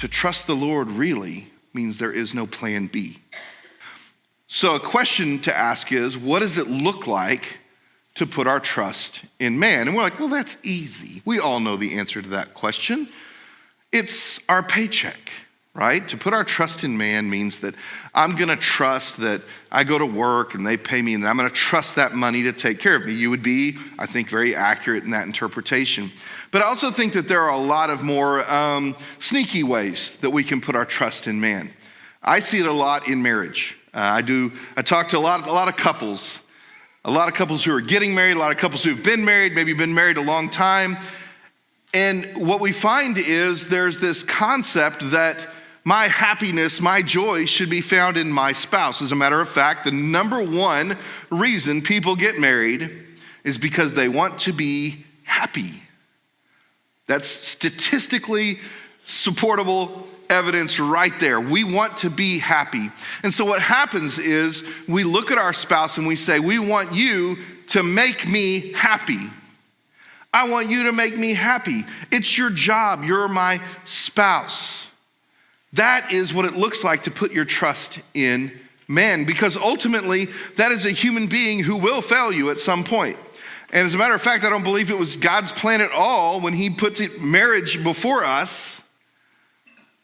to trust the Lord really means there is no plan B. So a question to ask is, what does it look like to put our trust in man? And we're like, well, that's easy. We all know the answer to that question. It's our paycheck, right? To put our trust in man means that I'm gonna trust that I go to work and they pay me, and I'm gonna trust that money to take care of me. You would be, I think, very accurate in that interpretation. But I also think that there are a lot of more sneaky ways that we can put our trust in man. I see it a lot in marriage. I talk to a lot of couples who are getting married, a lot of couples who've been married, maybe been married a long time. And what we find is there's this concept that my happiness, my joy should be found in my spouse. As a matter of fact, the number one reason people get married is because they want to be happy. That's statistically supportable evidence right there. We want to be happy. And so what happens is we look at our spouse and we say, we want you to make me happy. I want you to make me happy. It's your job. You're my spouse. That is what it looks like to put your trust in man, because ultimately that is a human being who will fail you at some point. And as a matter of fact, I don't believe it was God's plan at all when he put marriage before us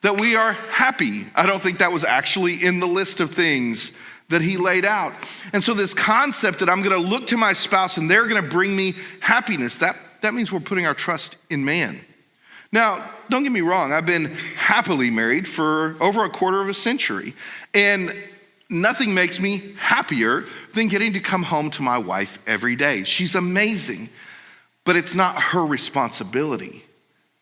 that we are happy. I don't think that was actually in the list of things that he laid out. And so this concept that I'm gonna look to my spouse and they're gonna bring me happiness, that means we're putting our trust in man. Now, don't get me wrong, I've been happily married for over a quarter of a century, and nothing makes me happier than getting to come home to my wife every day. She's amazing, but it's not her responsibility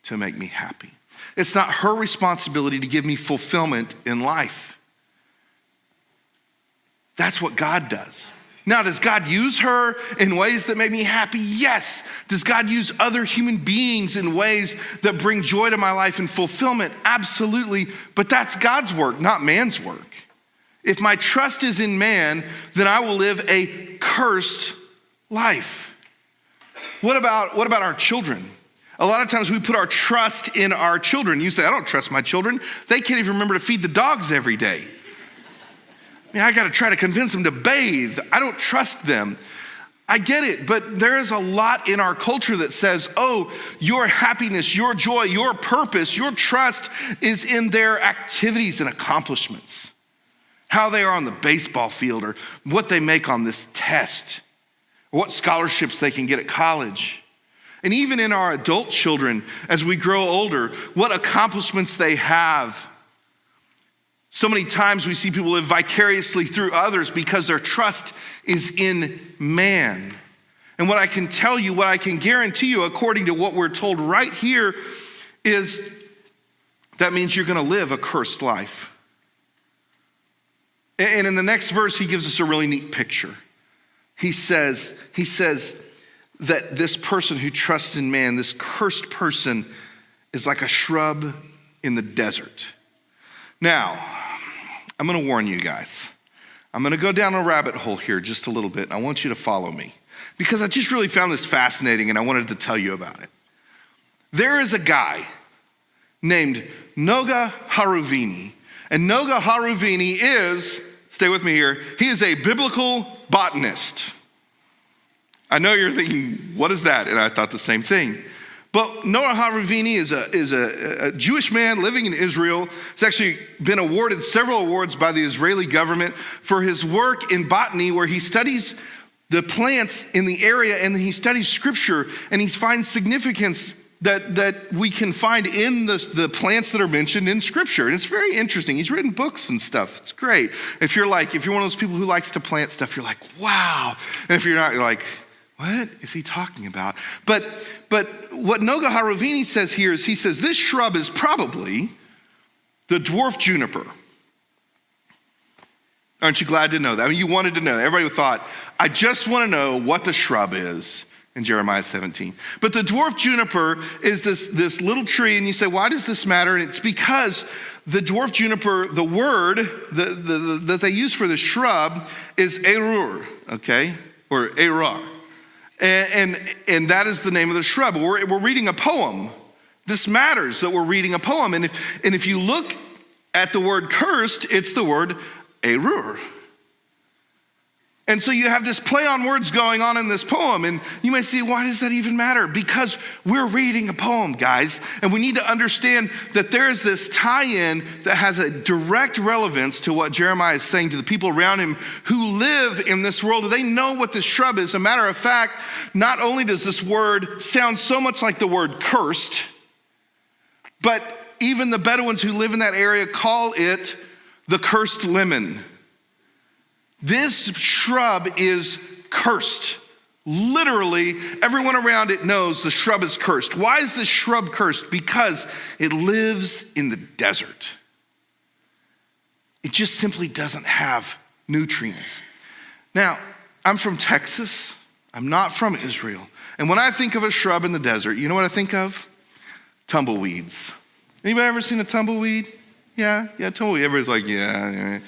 to make me happy. It's not her responsibility to give me fulfillment in life. That's what God does. Now, does God use her in ways that make me happy? Yes. Does God use other human beings in ways that bring joy to my life and fulfillment? Absolutely. But that's God's work, not man's work. If my trust is in man, then I will live a cursed life. What about our children? A lot of times we put our trust in our children. You say, I don't trust my children. They can't even remember to feed the dogs every day. I got to try to convince them to bathe. I don't trust them. I get it, but there is a lot in our culture that says, oh, your happiness, your joy, your purpose, your trust is in their activities and accomplishments. How they are on the baseball field, or what they make on this test, or what scholarships they can get at college. And even in our adult children, as we grow older, what accomplishments they have. So many times we see people live vicariously through others because their trust is in man. And what I can tell you, what I can guarantee you, according to what we're told right here, is that means you're gonna live a cursed life. And in the next verse, he gives us a really neat picture. He says that this person who trusts in man, this cursed person, is like a shrub in the desert. Now, I'm gonna warn you guys. I'm gonna go down a rabbit hole here just a little bit, and I want you to follow me, because I just really found this fascinating and I wanted to tell you about it. There is a guy named Noga Haruvini, and Noga Haruvini is, stay with me here, he is a biblical botanist. I know you're thinking, what is that? And I thought the same thing. But Noga Haruvini is a Jewish man living in Israel. He's actually been awarded several awards by the Israeli government for his work in botany, where he studies the plants in the area and he studies scripture, and he finds significance that we can find in the plants that are mentioned in scripture. And it's very interesting. He's written books and stuff. It's great. If you're one of those people who likes to plant stuff, you're like, wow. And if you're not, you're like, what is he talking about? But what Noga Haruvini says here is, he says this shrub is probably the dwarf juniper. Aren't you glad to know that? I mean, you wanted to know. Everybody thought, I just want to know what the shrub is in Jeremiah 17. But the dwarf juniper is this little tree, and you say, why does this matter? And it's because the dwarf juniper, the word that they use for the shrub is erur, okay? Or erar. And that is the name of the shrub. We're reading a poem This matters that we're reading a poem. And if you look at the word cursed, it's the word erur. And so you have this play on words going on in this poem. And you may say, why does that even matter? Because we're reading a poem, guys. And we need to understand that there is this tie-in that has a direct relevance to what Jeremiah is saying to the people around him who live in this world. They know what this shrub is. As a matter of fact, not only does this word sound so much like the word cursed, but even the Bedouins who live in that area call it the cursed lemon. This shrub is cursed. Literally, everyone around it knows the shrub is cursed. Why is this shrub cursed? Because it lives in the desert. It just simply doesn't have nutrients. Now, I'm from Texas. I'm not from Israel. And when I think of a shrub in the desert, you know what I think of? Tumbleweeds. Anybody ever seen a tumbleweed? Yeah, tumbleweed. Everybody's like, yeah.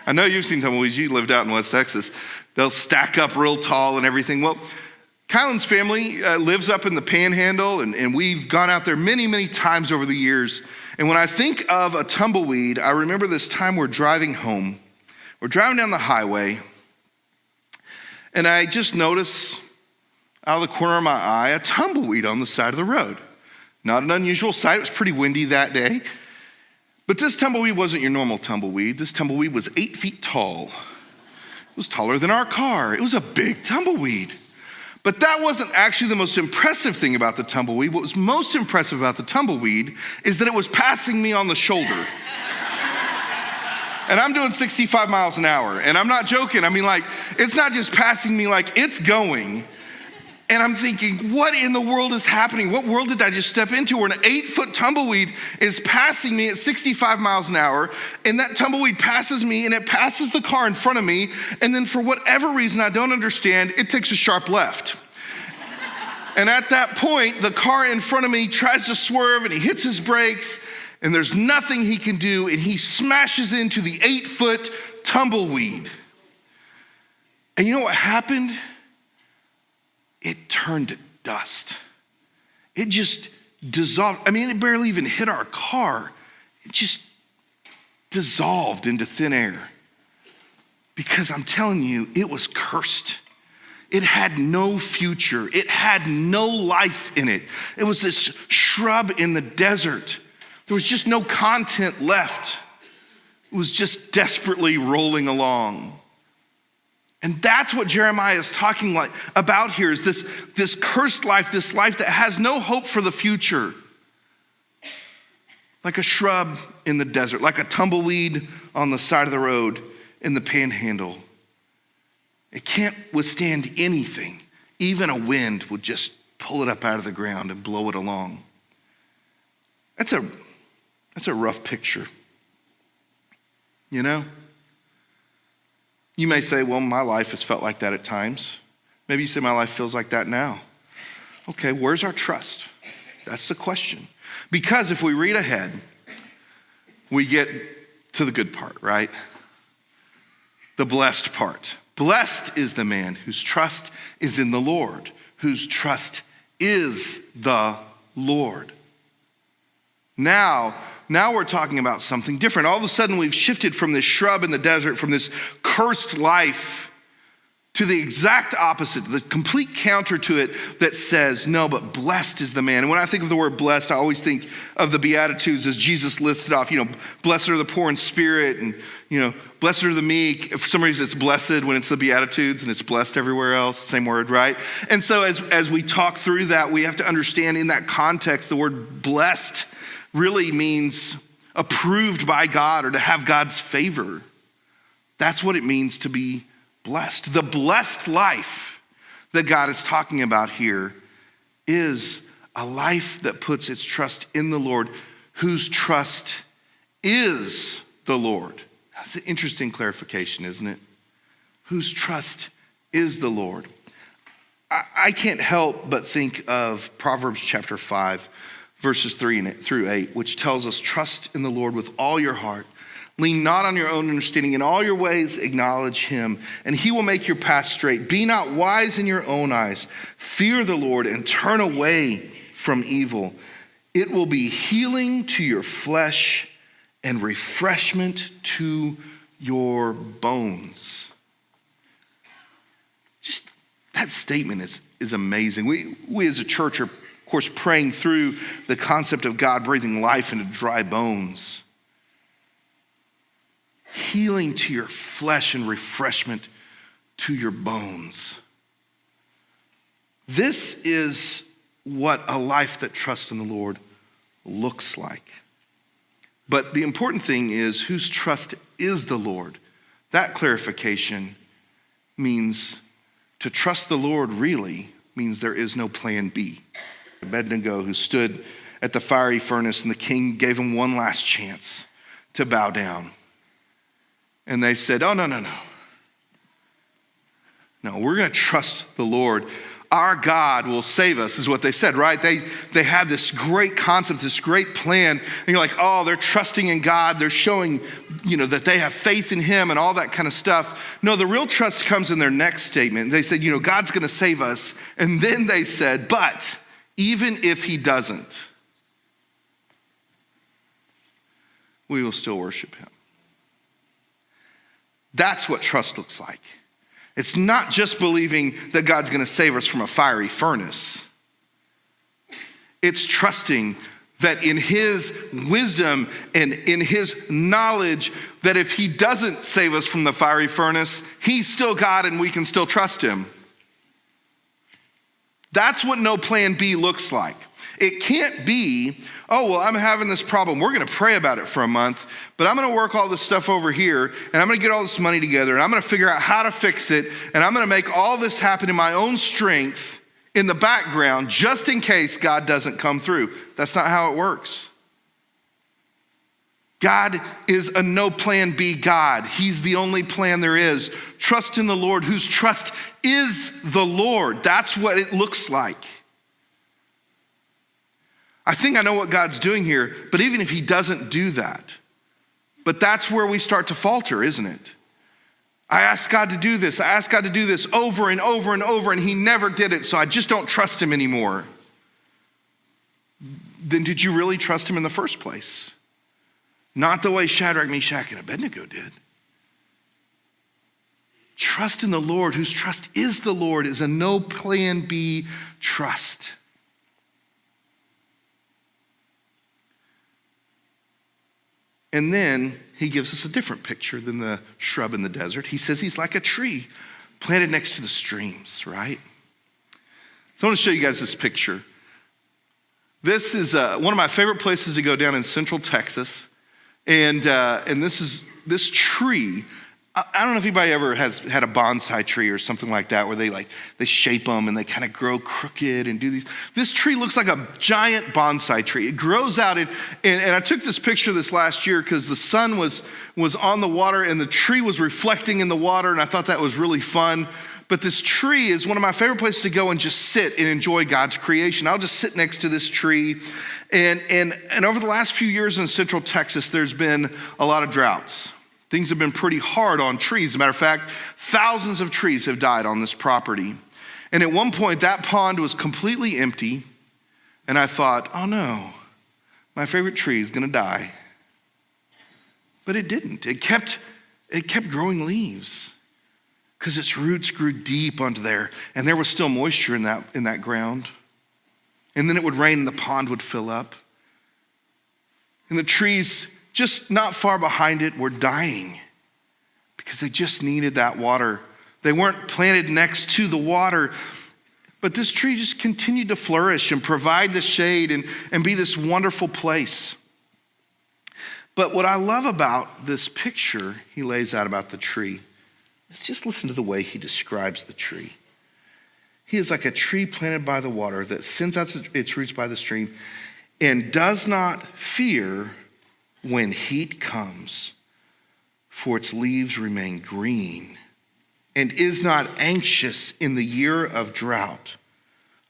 I know you've seen tumbleweeds. You lived out in West Texas. They'll stack up real tall and everything. Well, Kylan's family lives up in the Panhandle, and we've gone out there many, many times over the years. And when I think of a tumbleweed, I remember this time we're driving home. We're driving down the highway, and I just noticed out of the corner of my eye a tumbleweed on the side of the road. Not an unusual sight. It was pretty windy that day. But this tumbleweed wasn't your normal tumbleweed. This tumbleweed was 8 feet tall. It was taller than our car. It was a big tumbleweed. But that wasn't actually the most impressive thing about the tumbleweed. What was most impressive about the tumbleweed is that it was passing me on the shoulder. And I'm doing 65 miles an hour. And I'm not joking. I mean, like, it's not just passing me, like, it's going. And I'm thinking, what in the world is happening? What world did I just step into where an 8-foot tumbleweed is passing me at 65 miles an hour, and that tumbleweed passes me, and it passes the car in front of me, and then for whatever reason I don't understand, it takes a sharp left. And at that point, the car in front of me tries to swerve, and he hits his brakes, and there's nothing he can do, and he smashes into the 8-foot tumbleweed. And you know what happened? It turned to dust. It just dissolved. I mean, it barely even hit our car. It just dissolved into thin air. Because I'm telling you, it was cursed. It had no future. It had no life in it. It was this shrub in the desert. There was just no content left. It was just desperately rolling along. And that's what Jeremiah is talking about here, is this cursed life, this life that has no hope for the future. Like a shrub in the desert, like a tumbleweed on the side of the road in the Panhandle. It can't withstand anything. Even a wind would just pull it up out of the ground and blow it along. That's a rough picture. You know? You may say, well, my life has felt like that at times. Maybe you say, my life feels like that now. Okay, where's our trust? That's the question. Because if we read ahead, we get to the good part, right? The blessed part. Blessed is the man whose trust is in the Lord, whose trust is the Lord. Now we're talking about something different. All of a sudden, we've shifted from this shrub in the desert, from this cursed life, to the exact opposite, the complete counter to it that says, no, but blessed is the man. And when I think of the word blessed, I always think of the Beatitudes as Jesus listed off, blessed are the poor in spirit, and, blessed are the meek. For some reason, it's blessed when it's the Beatitudes, and it's blessed everywhere else, same word, right? And so as we talk through that, we have to understand in that context, the word blessed really means approved by God or to have God's favor. That's what it means to be blessed. The blessed life that God is talking about here is a life that puts its trust in the Lord, whose trust is the Lord. That's an interesting clarification, isn't it? Whose trust is the Lord. I can't help but think of Proverbs chapter 5, verses 3 through 8, which tells us, trust in the Lord with all your heart. Lean not on your own understanding. In all your ways acknowledge him, and he will make your path straight. Be not wise in your own eyes. Fear the Lord and turn away from evil. It will be healing to your flesh and refreshment to your bones. Just that statement is amazing. We as a church are, of course, praying through the concept of God breathing life into dry bones. Healing to your flesh and refreshment to your bones. This is what a life that trusts in the Lord looks like. But the important thing is whose trust is the Lord. That clarification means to trust the Lord really means there is no plan B. Abednego, who stood at the fiery furnace, and the king gave him one last chance to bow down. And they said, oh, no. No, we're going to trust the Lord. Our God will save us, is what they said, right? They had this great concept, this great plan. And you're like, oh, they're trusting in God. They're showing, that they have faith in him and all that kind of stuff. No, the real trust comes in their next statement. They said, God's going to save us. And then they said, but even if he doesn't, we will still worship him. That's what trust looks like. It's not just believing that God's going to save us from a fiery furnace. It's trusting that in his wisdom and in his knowledge that if he doesn't save us from the fiery furnace, he's still God and we can still trust him. That's what no plan B looks like. It can't be, oh, well, I'm having this problem. We're going to pray about it for a month, but I'm going to work all this stuff over here, and I'm going to get all this money together, and I'm going to figure out how to fix it, and I'm going to make all this happen in my own strength in the background just in case God doesn't come through. That's not how it works. God is a no plan B God. He's the only plan there is. Trust in the Lord, whose trust is the Lord. That's what it looks like. I think I know what God's doing here, but even if he doesn't do that, but that's where we start to falter, isn't it? I asked God to do this. I asked God to do this over and over and over, and he never did it, so I just don't trust him anymore. Then did you really trust him in the first place? Not the way Shadrach, Meshach, and Abednego did. Trust in the Lord, whose trust is the Lord, is a no plan B trust. And then he gives us a different picture than the shrub in the desert. He says he's like a tree planted next to the streams, right? So I want to show you guys this picture. This is one of my favorite places to go down in Central Texas. And this tree, I don't know if anybody ever has had a bonsai tree or something like that where they shape them and they kind of grow crooked and do these. This tree looks like a giant bonsai tree. It grows out and I took this picture this last year because the sun was on the water and the tree was reflecting in the water, and I thought that was really fun. But this tree is one of my favorite places to go and just sit and enjoy God's creation. I'll just sit next to this tree. And over the last few years in Central Texas, there's been a lot of droughts. Things have been pretty hard on trees. As a matter of fact, thousands of trees have died on this property. And at one point, that pond was completely empty. And I thought, oh no, my favorite tree is gonna die. But it didn't. It kept growing leaves because its roots grew deep onto there. And there was still moisture in that ground. And then it would rain and the pond would fill up. And the trees just not far behind it were dying because they just needed that water. They weren't planted next to the water, but this tree just continued to flourish and provide the shade and be this wonderful place. But what I love about this picture he lays out about the tree, let's just listen to the way he describes the tree. He is like a tree planted by the water that sends out its roots by the stream and does not fear when heat comes, for its leaves remain green, and is not anxious in the year of drought,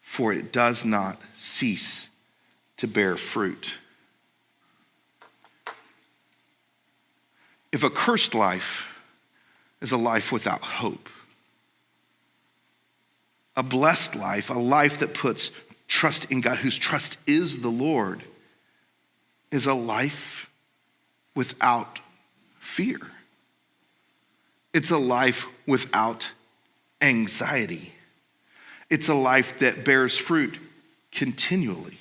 for it does not cease to bear fruit. If a cursed life is a life without hope, a blessed life, a life that puts trust in God, whose trust is the Lord, is a life without fear. It's a life without anxiety. It's a life that bears fruit continually.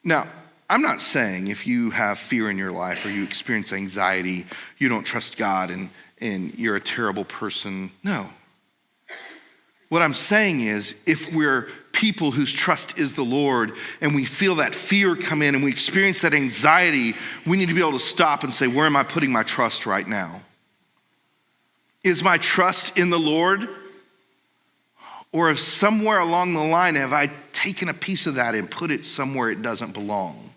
Now, I'm not saying if you have fear in your life or you experience anxiety, you don't trust God and you're a terrible person. No. What I'm saying is if we're people whose trust is the Lord and we feel that fear come in and we experience that anxiety, we need to be able to stop and say, where am I putting my trust right now? Is my trust in the Lord? Or if somewhere along the line have I taken a piece of that and put it somewhere it doesn't belong?